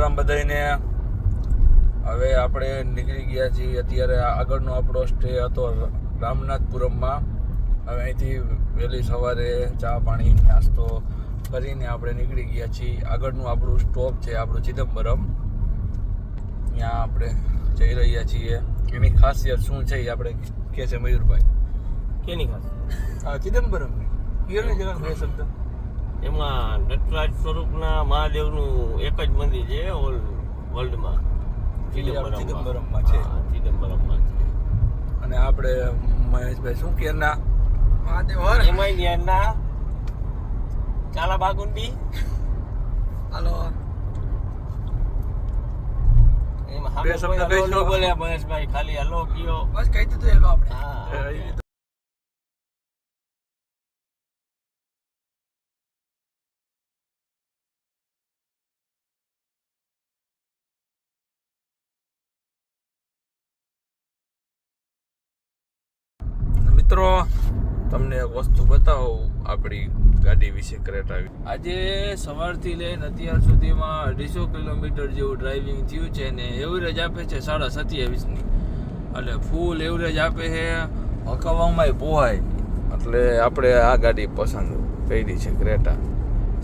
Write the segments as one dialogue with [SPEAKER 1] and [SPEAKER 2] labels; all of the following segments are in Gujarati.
[SPEAKER 1] રામ બધાને. હવે આપણે નીકળી ગયા છીએ. અત્યારે આગળનો આપણો સ્ટે હતો રામનાથપુરમમાં. હવે અહીંથી વહેલી સવારે ચા પાણી નાસ્તો કરીને આપણે નીકળી ગયા છીએ. આગળનું આપણું સ્ટોપ છે આપણું ચિદમ્બરમ. ત્યાં આપણે જઈ રહ્યા છીએ. એની ખાસિયત શું છે એ આપણે કહે છે મયુરભાઈ.
[SPEAKER 2] કેની ખાસિયત?
[SPEAKER 1] હા, ચિદમ્બરમ પિયરની જગા બે શબ્દ.
[SPEAKER 2] એમાં નટરાજ સ્વરૂપના મહાદેવનું એક જ મંદિર છે ઓલ વર્લ્ડમાં.
[SPEAKER 1] ચિદમ્બરમમાં છે.
[SPEAKER 2] ચિદમ્બરમમાં છે.
[SPEAKER 1] અને આપણે મહેશભાઈ શું કેરના મહાદેવ
[SPEAKER 2] એમાં ત્યાંના ચાલા બાગુંડી.
[SPEAKER 1] હાલો
[SPEAKER 2] એમાં
[SPEAKER 1] બે શબ્દ કહી દો.
[SPEAKER 2] બોલ્યા મહેશભાઈ, ખાલી હલો કયો
[SPEAKER 1] બસ કહી દીધું એલો આપણે.
[SPEAKER 2] હા.
[SPEAKER 1] મિત્રો તમને એક વસ્તુ બતાવું આપણી ગાડી વિશે ક્રેટા. આજે સવારથી લઈને અત્યાર સુધીમાં 250 કિલોમીટર જેવું ડ્રાઇવિંગ થયું છે ને એવરેજ આપે છે 27.5ની. એટલે ફૂલ એવરેજ આપે છે, હકવામાં પોહાય. એટલે આપણે આ ગાડી પસંદ કરી છે ક્રેટા.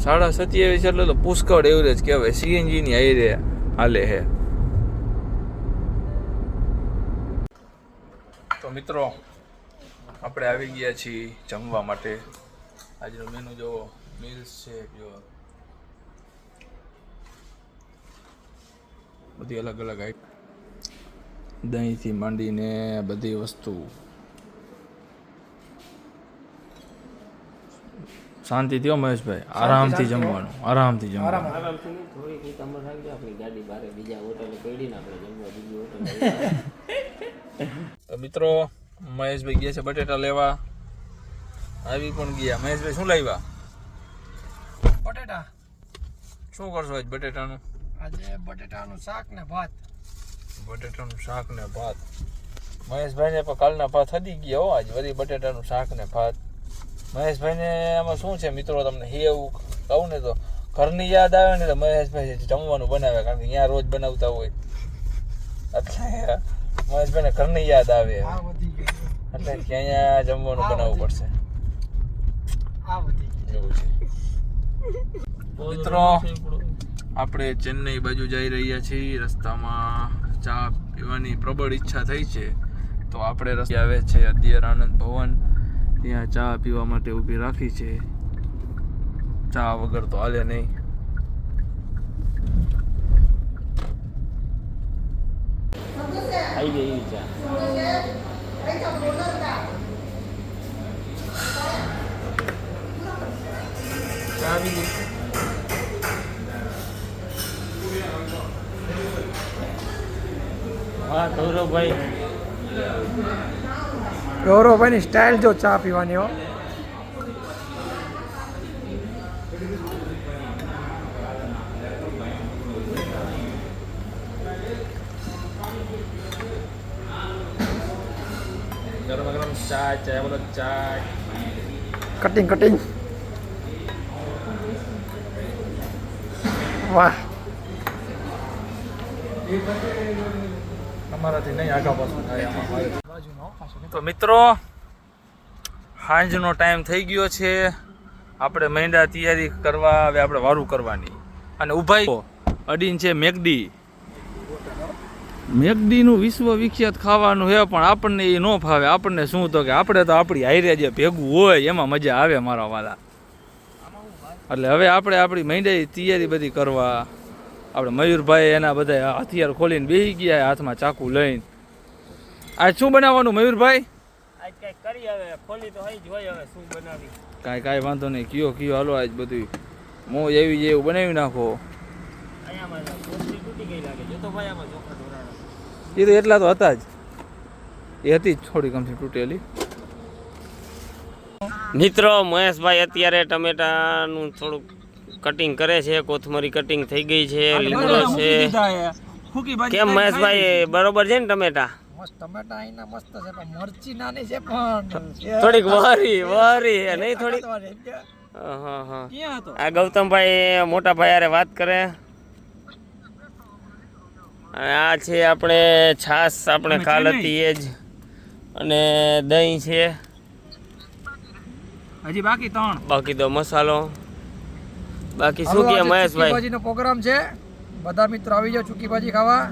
[SPEAKER 1] 27.5 એટલે તો પુષ્કળ એવરેજ કહેવાય. સીએનજીની હાઈરે હાલે છે. તો મિત્રો આપણે આવી ગયા છીએ જમવા માટે. આજનો મેનુ જો મિલ્સ છે, જો બધી અલગ અલગ દહીંથી માંડીને બધી વસ્તુ. શાંતિ થયો મહેશભાઈ, આરામથી જમવાનું, આરામથી જમવાનું.
[SPEAKER 2] આરામથી નહીં, થોડીક તમારે રાખજો. આપણી ગાડી બારે બીજા હોટલે પડીને આપણે જમવા બીજી હોટલ.
[SPEAKER 1] તો મિત્રો મહેશભાઈ ગયા છે બટેટા લેવા. આવી પણ ગયા. મહેશભાઈ શું લાવ્યા?
[SPEAKER 3] બટેટા.
[SPEAKER 1] શું કરશો આજ બટેટાનું?
[SPEAKER 3] આજે બટેટાનું શાક ને ભાત.
[SPEAKER 1] બટેટાનું શાક ને ભાત. મહેશભાઈને પણ કાલના ભાત હદી ગયા હો. આજ વળી બટેટાનું શાક ને ભાત. મહેશભાઈને આમાં શું છે મિત્રો, તમને એવું કહું ને તો ઘરની યાદ આવે ને તો મહેશભાઈ જમવાનું બનાવે. કારણ કે અહીંયા રોજ બનાવતા હોય એટલે મહેશભાઈને ઘરની યાદ આવે.
[SPEAKER 3] આ વધી ગયું.
[SPEAKER 1] એટલે અહીંયા જમવાનું બનાવવું પડશે.
[SPEAKER 3] આ વધી
[SPEAKER 1] એવું છે. મિત્રો આપણે ચેન્નઈ બાજુ જઈ રહ્યા છીએ. રસ્તામાં ચા પીવાની પ્રબળ ઈચ્છા થઈ છે તો આપણે રસ્તે આવે છે અધ્યર આનંદ ભવન. ત્યાં ચા પીવા માટે ઊભી રાખી છે. ચા વગર તો હાલે નહીં.
[SPEAKER 2] આવી ગઈ એવી ચા.
[SPEAKER 1] ચા આવી ગઈ.
[SPEAKER 2] હા ગૌરવભાઈ,
[SPEAKER 3] ગૌરવભાઈની સ્ટાઇલ જો ચા પીવાની હો.
[SPEAKER 1] ગરમ ગરમ ચા, ચા બોલો ચા.
[SPEAKER 3] Cutting cutting. વાહ.
[SPEAKER 1] તમારાથી નહીં આગા પાછું થાય આમાં. તો મિત્રો સાંજનો ટાઈમ થઈ ગયો છે. આપણે મહેંડા તૈયારી કરવા. હવે આપણે વારું કરવાની. અને ઉભાઈ અડીન છે મેકડી. મેકડીનું વિશ્વ વિખ્યાત ખાવાનું છે પણ આપણને એ ન ફાવે. આપણને શું તો કે આપણે તો આપણી હાઈરે જે ભેગું હોય એમાં મજા આવે મારા વાલા. એટલે હવે આપણે આપણી મહેંડાની તૈયારી બધી કરવા. આપણે મયુરભાઈ એના બધા હથિયાર ખોલીને બેસી ગયા હાથમાં ચાકુ લઈને. આજ શું બનાવવાનું મયુરભાઈ?
[SPEAKER 2] આજ કઈ કરી હવે ખોલી તો હઈ જ હોય. હવે શું બનાવી?
[SPEAKER 1] કાંઈ વાંધો નહીં. કયો હાલો આજ બધું મોજ એવી જેવું બનાવી નાખો.
[SPEAKER 2] અહીંયામાં કોથળી તૂટી ગઈ લાગે. જો તો ભાઈ આમાં ચોખા ઢોરાણા.
[SPEAKER 1] એ તો એટલા તો હતા જ. એ હતી જ થોડી કમથી તૂટેલી.
[SPEAKER 2] મિત્રો મહેશભાઈ અત્યારે ટમેટાનું થોડુંક કટિંગ કરે છે. કોથમરી કટિંગ થઈ ગઈ છે. લીમડો છે. કેમ મહેશભાઈ, બરોબર છે ને ટમેટા?
[SPEAKER 3] મસ્ત ટમેટા અહીંના મસ્ત છે પણ મરચી નાની છે પણ
[SPEAKER 2] થોડીક વહરી છે નહીં થોડીક. હા હા. આ ગૌતમભાઈ મોટા ભાઈ હારે વાત કરે. આ છે આપણે છાશ આપણે કાલ હતી એ જ અને દહીં છે
[SPEAKER 1] હજી બાકી 3
[SPEAKER 2] બાકી તો મસાલો બાકી શું કે મહેશભાઈ
[SPEAKER 3] ભાજીનો પ્રોગ્રામ છે બધા મિત્રો આવી જાઓ ચૂકી ભાજી ખાવા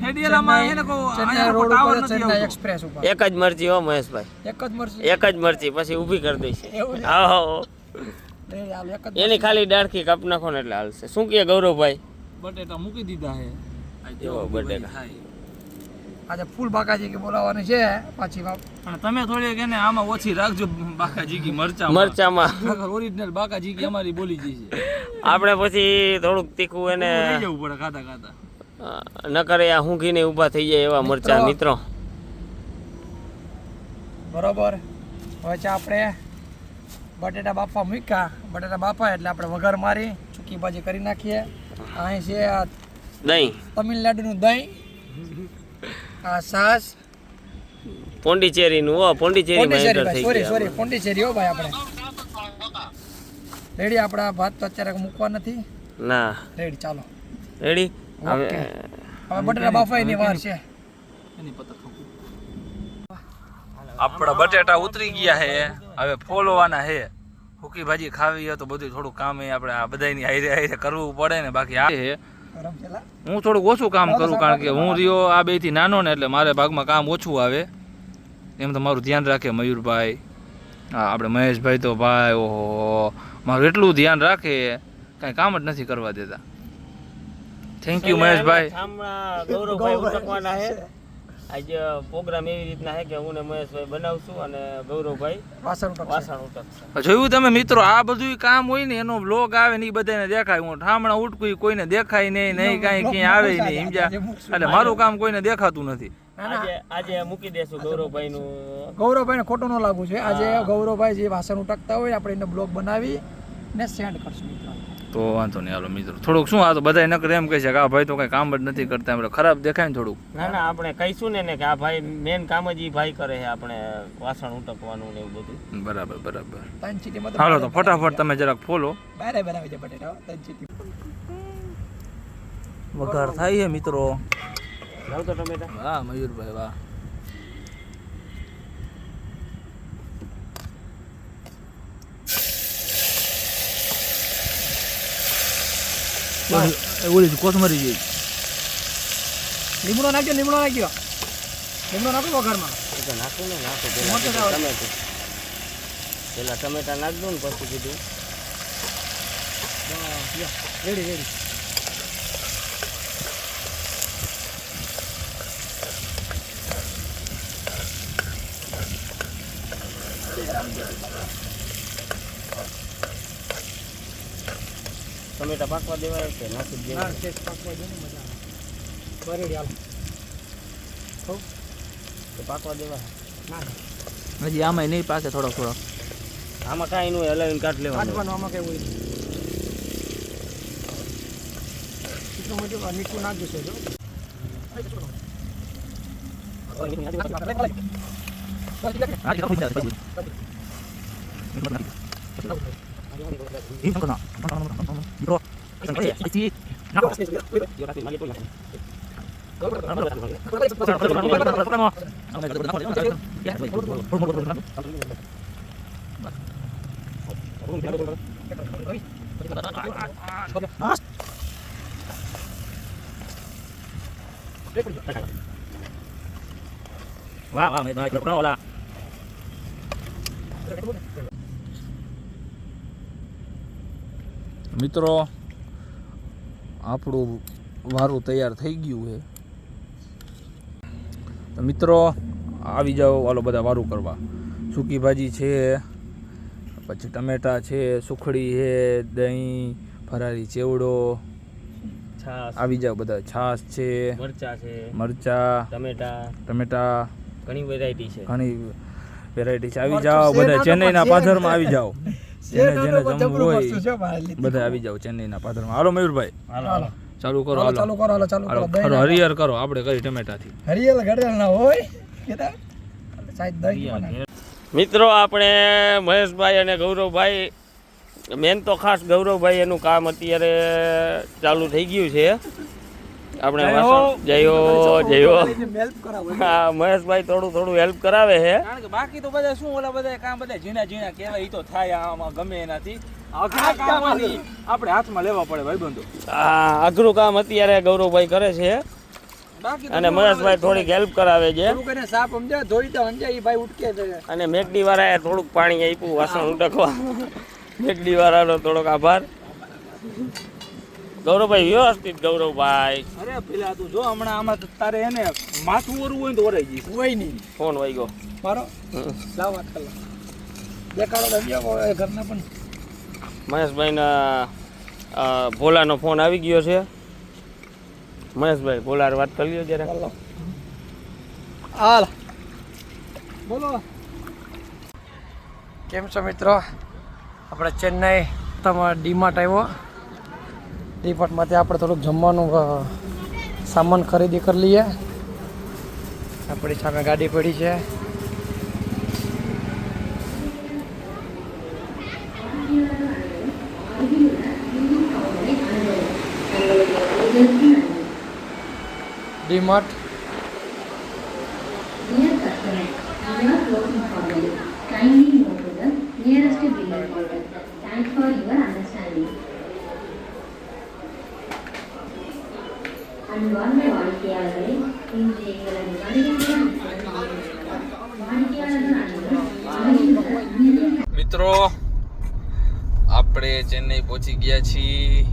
[SPEAKER 1] હેડિયાલામાં એને કો
[SPEAKER 3] ચેન્નઈ રોડ ઉપર ચેન્નઈ એક્સપ્રેસ ઉપર
[SPEAKER 2] એક જ મરચી હો મહેશભાઈ
[SPEAKER 3] એક જ મરચી
[SPEAKER 2] એક જ મરચી પછી ઊભી કરી દઈશે
[SPEAKER 3] એવું છે?
[SPEAKER 2] હા
[SPEAKER 3] લે હાલ એક જ
[SPEAKER 2] એની ખાલી ડાળખી કાપ નાખો ને એટલે હાલશે શું કહે ગૌરવભાઈ
[SPEAKER 1] બટેટા મૂકી દીધા હે
[SPEAKER 2] જો બટેટા
[SPEAKER 3] આજે ફૂલ બાકાજી કે બોલાવવાની છે પાછી બાપ
[SPEAKER 1] અને તમે થોડી કે ને આમાં ઓછી રાખજો બાકાજી કી મરચા
[SPEAKER 2] મરચામાં
[SPEAKER 1] ઓરિજિનલ બાકાજી કી અમારી બોલી ગઈ છે
[SPEAKER 2] આપણે પછી થોડુંક તીખું એને
[SPEAKER 1] લઈ જવું પડે ખાતા ખાતા
[SPEAKER 2] ન કરે આ ઊંઘીને ઊભા થઈ જાય એવા મરચા મિત્રો
[SPEAKER 3] બરોબર હવે છે આપણે બટેટા બાફા મૂક્યા બટેટા બાફા એટલે આપણે વઘાર મારી ચૂકી ભાજી કરી નાખીએ અહીં છે આ
[SPEAKER 2] દહીં
[SPEAKER 3] તમિલનાડુનું દહીં આ છાશ
[SPEAKER 2] પોંડિચેરીનું હો પોંડિચેરીમાં એન્ટર થઈ
[SPEAKER 3] સોરી
[SPEAKER 2] ગયા
[SPEAKER 3] સોરી પોંડિચેરી હો ભાઈ આપણે રેડી આપણા ભાત તો અત્યારે મૂકવા નથી
[SPEAKER 2] ના
[SPEAKER 3] રેડી ચાલો
[SPEAKER 2] રેડી હવે
[SPEAKER 3] હવે બટેટા બાફાઈની વાર છે
[SPEAKER 1] આપણા બટેટા ઉતરી ગયા હે હવે ફોલવાના હે સૂકી ભાજી ખાવી હોય તો બધું થોડું કામ આપણે આ બધાની હારે હારે કરવું પડે ને બાકી આ હે
[SPEAKER 3] ગરમ છે લા.
[SPEAKER 1] હું થોડુંક ઓછું કામ કરું કારણ કે હું રહ્યો આ બેથી નાનો ને એટલે મારે ભાગમાં કામ ઓછું આવે એમ તો મારું ધ્યાન રાખે મયુરભાઈ હા આપણે મહેશભાઈ તો ભાઈ ઓહો મારું એટલું ધ્યાન રાખે કાંઈ કામ જ નથી કરવા દેતા થેન્ક યુ મહેશભાઈ
[SPEAKER 2] હમણાં ગૌરવભાઈ ઉટકવાના છે આજે પ્રોગ્રામ એવી રીતના છે કે હું ને મહેશભાઈ બનાવશું અને ગૌરવભાઈ
[SPEAKER 3] વાસણ ઉટકશે.
[SPEAKER 2] વાસણ ઉટકશે
[SPEAKER 1] જોયું તમે મિત્રો આ બધું કામ હોય ને એનો બ્લોગ આવે ને એ બધાને દેખાય હું ઠામણા ઉટકું કોઈને દેખાય નહીં નહીં કાંઈ ક્યાંય આવે નહીં સમજ્યા એટલે મારું કામ કોઈને દેખાતું નથી
[SPEAKER 2] આજે મૂકી દેશું ગૌરવભાઈ નું
[SPEAKER 3] ગૌરવભાઈને ખોટું ન લાગવું છે આજે ગૌરવભાઈ જે વાસણ ઉટકતા હોય આપણે એને બ્લોગ બનાવી ને સેન્ડ કરશું મિત્રો
[SPEAKER 1] તો વાંધો નહીં હાલો મિત્રો થોડુંક શું આ તો બધા નકર એમ કહે છે કે આ ભાઈ તો કઈ કામ જ નથી કરતા એમ ખરાબ દેખાય ને થોડુંક
[SPEAKER 2] ના આપણે કહીશું ને કે આ ભાઈ મેન કામ જ ઈ ભાઈ કરે છે આપણે વાસણ ઉટકવાનું ને એવું બધું
[SPEAKER 1] બરાબર બરાબર
[SPEAKER 3] ત્રણ ચીટીમાં તો
[SPEAKER 1] હાલો તો ફટાફટ તમે જરાક ફોલો
[SPEAKER 3] બારે બનાવી છે બટેટા હો, ત્રણ ચીટી
[SPEAKER 1] વઘાર થાય છે મિત્રો
[SPEAKER 2] લાવ તો ટમેટા
[SPEAKER 1] વાહ મયુરભાઈ વાહ ઓલી કોથમરી જેવી
[SPEAKER 3] લીમડો નાખ્યો લીમડો નાખ્યો લીમડો નાખો વઘારમાં
[SPEAKER 2] નાખું ને નાખું
[SPEAKER 3] મોટો ના હોય.
[SPEAKER 2] પેલા ટમેટા નાખ દઉં ને પછી કીધું
[SPEAKER 3] રેડી રેડી
[SPEAKER 2] ટમેટા પાકવા દેવાય કે નાખી જ
[SPEAKER 3] હા
[SPEAKER 2] દેવાય
[SPEAKER 3] ટેસ્ટ પાકવા દે ને મજા આવે બરેડી હાલ હો
[SPEAKER 2] તો પાકવા દેવાય
[SPEAKER 3] ના
[SPEAKER 1] હજી આમાં નહીં પાકે થોડોક થોડોક
[SPEAKER 2] આમાં કાંઈ નહીં હલાવીને કાઢ લેવાનું
[SPEAKER 3] કાઢવાનું આમાં કઈ હોય નહીં એટલું મોટું મીઠું નાખી દેશો જો
[SPEAKER 1] વાહ વાહ મેં તો ઓલા મિત્રો આપણું વારું તૈયાર થઈ ગયું છે તો મિત્રો આવી જાઓ વાલો બધા વારું કરવા સૂકી ભાજી છે પછી ટમેટા છે સુખડી છે દહીં ફરારી ચેવડો
[SPEAKER 2] છાશ
[SPEAKER 1] આવી જાઓ બધા છાશ છે
[SPEAKER 2] મરચા છે
[SPEAKER 1] મરચા ટમેટા
[SPEAKER 2] ઘણી વેરાયટી છે
[SPEAKER 1] ઘણી વેરાયટી છે આવી જાઓ બધા ચેન્નઈના પાદરમાં આવી જાઓ જેને જેને જમવું હોય બધા આવી જાઓ ચેન્નઈના પાદરમાં હાલો મયુરભાઈ
[SPEAKER 3] હાલો
[SPEAKER 1] ચાલુ કરો હાલો
[SPEAKER 3] ચાલુ કરો હાલો ચાલુ
[SPEAKER 1] હાલો
[SPEAKER 3] કરો
[SPEAKER 1] ખરો હરિહર કરો આપણે કરી ટમેટાથી
[SPEAKER 3] હરિયલ ગળેલ ના હોય કેતા સાહેબ દહીં
[SPEAKER 2] મિત્રો આપણે મહેશભાઈ અને ગૌરવભાઈ મેન તો ખાસ ગૌરવભાઈ એનું કામ અત્યારે ચાલુ થઈ ગયું છે આપણે વાસણ જય હો
[SPEAKER 3] હેલ્પ કરાવો
[SPEAKER 2] હા મહેશભાઈ થોડું હેલ્પ કરાવે છે
[SPEAKER 1] કારણ કે બાકી તો બધા શું ઓલા બધા કામ બધા ઝીણા કહેવાય ઈ તો થાય આમાં ગમે એનાથી અઘરા કામમાંથી આપણે હાથમાં લેવા પડે ભાઈબંધો.
[SPEAKER 2] હા અઘરું કામ અત્યારે ગૌરવભાઈ કરે છે
[SPEAKER 1] બાકી
[SPEAKER 2] અને મહેશભાઈ થોડીક હેલ્પ કરાવે છે
[SPEAKER 3] થોડુંક એને સાપ સમજાય ધોઈ તો સમજાય ઈ ભાઈ ઉટકે છે.
[SPEAKER 2] અને મેકડી વાળાએ થોડુંક પાણી આપ્યું વાસણ ઉટકવા મેકડી વાળાનો થોડોક આભાર. ગૌરવભાઈ વ્યવસ્થિત ગૌરવભાઈ.
[SPEAKER 1] અરે પેલા તું જો હમણાં આમાં તો તારે એને માથું ઓરવું હોય ને તો ઓરાઈ જઈશ.
[SPEAKER 3] કોઈ નહીં
[SPEAKER 2] ફોન વાઈ ગયો
[SPEAKER 3] મારો લાવ વાત કર દેખાડો તો સમજાવો ઘરના પણ.
[SPEAKER 2] મહેશભાઈના ભોલાનો ફોન આવી ગયો છે. મહેશભાઈ ભોલા વાત કરી લ્યો જરા.
[SPEAKER 3] ચાલો હાલ બોલો કેમ છો મિત્રો. આપણે ચેન્નાઈ તમારા ડીમાર્ટ આવ્યો. ડીમાર્ટમાંથી આપણે થોડુંક જમવાનું સામાન ખરીદી કરી લઈએ. આપણી સામે ગાડી પડી છે. DMart
[SPEAKER 4] Dear customer, you are closing formally. Kindly move to the nearest billing counter. Thanks for your understanding. அன்பார்ந்த வாடிக்கையாளர்களே, இன்று எங்களது வருகையுடன் வாடிக்கையாளர்கள் அனைவரும்
[SPEAKER 1] મિત્રો આપણે ચેન્નઈ પહોંચી ગયા છીએ.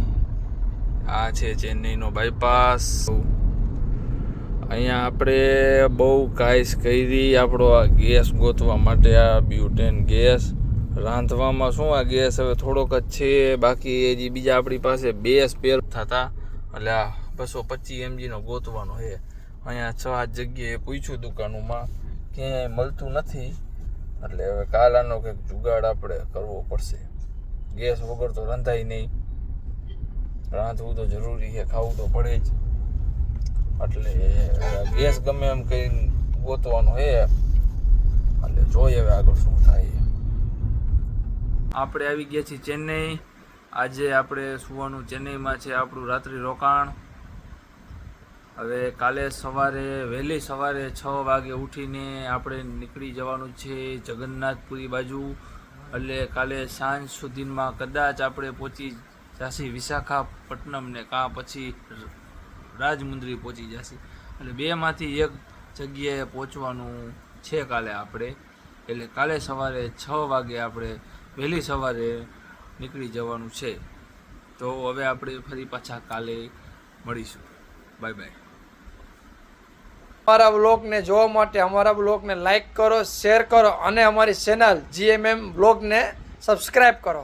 [SPEAKER 1] આ છે ચેન્નઈનો બાયપાસ. અહીંયા આપણે બહુ કાંઈ કરી આપણો આ ગેસ ગોતવા માટે. આ બ્યુટેન ગેસ રાંધવામાં શું આ ગેસ હવે થોડોક જ છે, બાકી હજી બીજા આપણી પાસે 2 સ્પેર થતા એટલે આ 225 mgનો ગોતવાનો છે. અહીંયા 6-8 જગ્યાએ પૂછ્યું દુકાનોમાં ક્યાંય મળતું નથી, એટલે હવે કાલ આનો કંઈક જુગાડ આપણે કરવો પડશે. ગેસ વગર તો રંધાય નહીં, રાંધવું તો જરૂરી છે, ખાવું તો પડે જ. એટલે ગેસ ગમે એમ કંઈ ગોતવાનો છે, એટલે જોઈએ હવે આગળ શું થાય. આપણે આવી ગયા છીએ ચેન્નઈ. આજે આપણે સુવાનું ચેન્નઈમાં છે આપણું રાત્રિ રોકાણ. હવે કાલે સવારે વહેલી સવારે 6 વાગે ઉઠીને આપણે નીકળી જવાનું છે જગન્નાથપુરી બાજુ. એટલે કાલે સાંજ સુધીમાં કદાચ આપણે પહોંચી જશે વિશાખાપટ્ટનમ ને કાં પછી રાજમુંદ્રી પહોંચી જશે. એટલે 2માંથી એક જગ્યાએ પહોંચવાનું છે કાલે આપણે. એટલે કાલે સવારે 6 વાગે આપણે વહેલી સવારે નીકળી જવાનું છે. તો હવે આપણે ફરી પાછા કાલે મળીશું. Bye bye.
[SPEAKER 3] અમારા બ્લોગને જોવા માટે અમારા બ્લોગને લાઈક કરો, શેર કરો અને અમારી ચેનલ GMM બ્લોગને સબસ્ક્રાઈબ કરો.